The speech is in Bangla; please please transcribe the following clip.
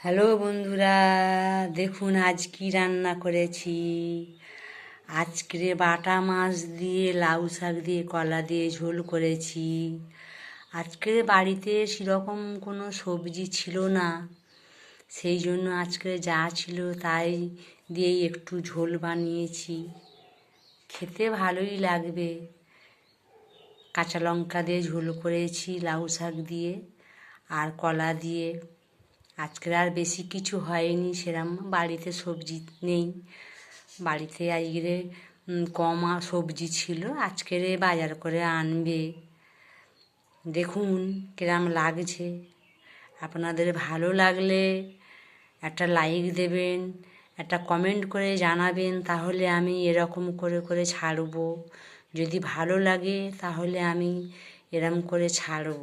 হ্যালো বন্ধুরা, দেখুন আজ কি রান্না করেছি। আজকে বাটা মাছ দিয়ে লাউ শাক দিয়ে কলা দিয়ে ঝোল করেছি। আজকে বাড়িতে সেরকম কোনো সবজি ছিল না, সেই জন্য আজকে যা ছিল তাই দিয়েই একটু ঝোল বানিয়েছি। খেতে ভালোই লাগবে। কাঁচা লঙ্কা দিয়ে ঝোল করেছি লাউ শাক দিয়ে আর কলা দিয়ে। আজকের আর বেশি কিছু হয়নি, সেরম বাড়িতে সবজি নেই। বাড়িতে আজকে কম সবজি ছিল, আজকের বাজার করে আনবে। দেখুন কিরম লাগছে। আপনাদের ভালো লাগলে একটা লাইক দেবেন, একটা কমেন্ট করে জানাবেন, তাহলে আমি এরকম করে করে ছাড়ব। যদি ভালো লাগে তাহলে আমি এরম করে ছাড়ব।